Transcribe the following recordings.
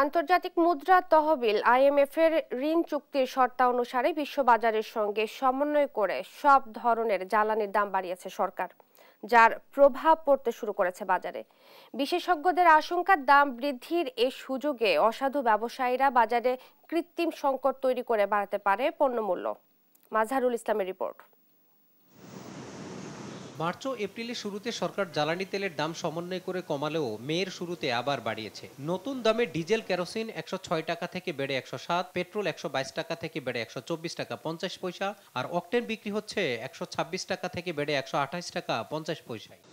আন্তর্জাতিক মুদ্রা তহবিল আইএমএফ এর ঋণ চুক্তির শর্তানুসারে বিশ্ববাজারের সঙ্গে সমন্বয় করে সব ধরনের জ্বালানির দাম বাড়িয়েছে সরকার, যার প্রভাব পড়তে শুরু করেছে বাজারে। বিশেষজ্ঞদের আশঙ্কা, দাম বৃদ্ধির এই সুযোগে অসাধু ব্যবসায়ীরা বাজারে কৃত্রিম সংকট তৈরি করে বাড়াতে পারে পণ্যমূল্য। মাজহারুল ইসলামের রিপোর্ট। মার্চ ও এপ্রিলের শুরুতে সরকার জ্বালানি তেলের দাম সমন্বয় করে কমালেও মের শুরুতে আবার বাড়িয়েছে। নতুন দামে ডিজেল কেরোসিন 106 টাকা থেকে বেড়ে 107, পেট্রোল 122 টাকা থেকে বেড়ে 124 টাকা 50 পয়সা, আর অকটেন বিক্রি হচ্ছে 126 টাকা থেকে বেড়ে 128 টাকা 50 পয়সায়।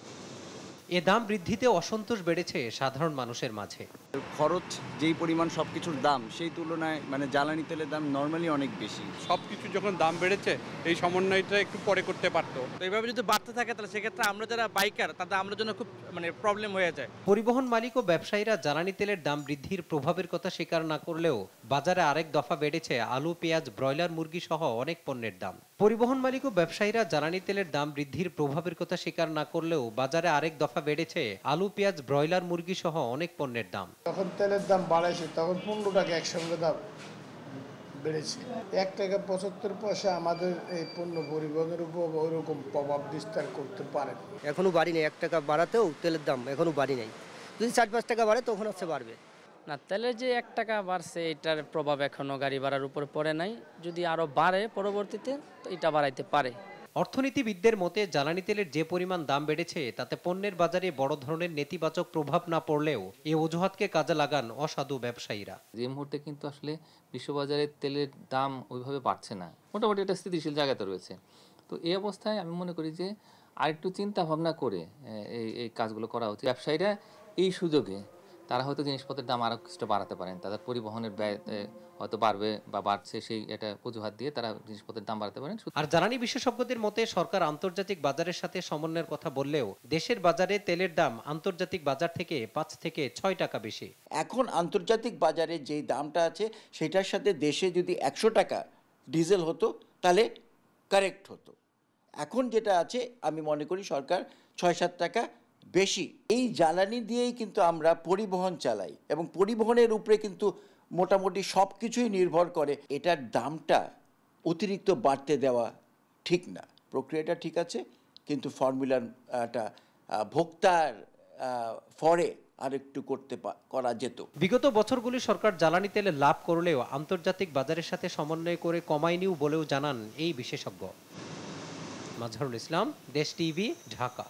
এ দাম বৃদ্ধিতে অসন্তোষ বেড়েছে সাধারণ মানুষের মাঝে। খরচ যেই পরিমাণ সবকিছুর দাম, সেই তুলনায় জ্বালানি তেলের দাম নর্মালি অনেক বেশি। সবকিছু যখন দাম বেড়েছে, এই সমন্বয়টা একটু পরে করতে পারতো। তো এইভাবে যদি বাড়তে থাকে তাহলে সেক্ষেত্রে আমরা যারা বাইকার তাদের আমাদের জন্য খুব প্রবলেম হয়ে যায়। পরিবহন মালিক ও ব্যবসায়ীরা জ্বালানি তেলের দাম বৃদ্ধির প্রভাবের কথা স্বীকার না করলেও বাজারে আরেক দফা বেড়েছে আলু, পেঁয়াজ, ব্রয়লার মুরগি সহ অনেক পণ্যের দাম। পরিবহন মালিক ও ব্যবসায়ীরা জ্বালানি তেলের দাম বৃদ্ধির প্রভাবের কথা স্বীকার না করলেও বাজারে আরেক দফা বেড়েছে আলু, পেঁয়াজ, ব্রয়লার মুরগি সহ অনেক পণ্যের দাম। তখন তেলের দাম বাড়াইছে, তখন 15 টাকা একসঙ্গে দাম বেড়েছে। 1 টাকা 75 পয়সা আমাদের এই পণ্য পরিবহনের উপর ওইরকম প্রভাব বিস্তার করতে পারে। এখনো বাড়ি নেই, 1 টাকা বাড়াতেও তেলের দাম এখনো বাড়ি নেই। যদি 4-5 টাকা বাড়ে তখন হচ্ছে বাড়বে না। তেলের যে 1 টাকা বাড়ছে এটার প্রভাব এখনো গাড়ি ভাড়ার উপর পড়ে নাই। যদি আরো বাড়ে পরবর্তীতে তো এটা বাড়াইতে পারে। অর্থনীতিবিদদের মতে জ্বালানি তেলের যে পরিমাণ দাম বেড়েছে তাতে পণ্যের বাজারে বড় ধরনের নেতিবাচক প্রভাব না পড়লেও এই অজুহাতকে কাজে লাগান অসাধু ব্যবসায়ীরা। যে মুহূর্তে কিন্তু আসলে বিশ্ববাজারে তেলের দাম ওইভাবে বাড়ছে না, মোটামুটি একটা স্থিতিশীল জায়গাতে রয়েছে। তো এই অবস্থায় আমি মনে করি যে আরেকটু চিন্তা ভাবনা করে এই কাজগুলো করা উচিত। ব্যবসায়ীরা এই সুযোগে তারা হয়তো জিনিসপত্রের দাম আরো কিছুটা বাড়াতে পারেন, তাদের পরিবহনের ব্যয় হয়তো বাড়বে বা বাড়ছে, সেই এটা অজুহাত দিয়ে তারা জিনিসপত্রের দাম বাড়াতে পারেন। আর জ্বালানি বিশেষজ্ঞদের মতে সরকার আন্তর্জাতিক বাজারের সাথে সমন্বয়ের কথা বললেও দেশের বাজারে তেলের দাম আন্তর্জাতিক বাজার থেকে 5 থেকে 6 টাকা বেশি। এখন আন্তর্জাতিক বাজারে যেই দামটা আছে সেটার সাথে দেশে যদি 100 টাকা ডিজেল হতো তাহলে কারেক্ট হতো। এখন যেটা আছে আমি মনে করি সরকার 6-7 টাকা বেশি। এই জ্বালানি দিয়েই কিন্তু আমরা পরিবহন চালাই এবং পরিবহনের উপরে কিন্তু মোটামুটি সব কিছুই নির্ভর করে। এটার দামটা অতিরিক্ত বাড়তে দেওয়া ঠিক না। প্রক্রিয়াটা ঠিক আছে, কিন্তু ফর্মুলাটা ভোক্তার ফরে আরেকটু করা যেত। বিগত বছরগুলি সরকার জ্বালানি তেলে লাভ করলেও আন্তর্জাতিক বাজারের সাথে সমন্বয় করে কমায়নিও বলেও জানান এই বিশেষজ্ঞ। মাজহারুল ইসলাম, দেশ টিভি, ঢাকা।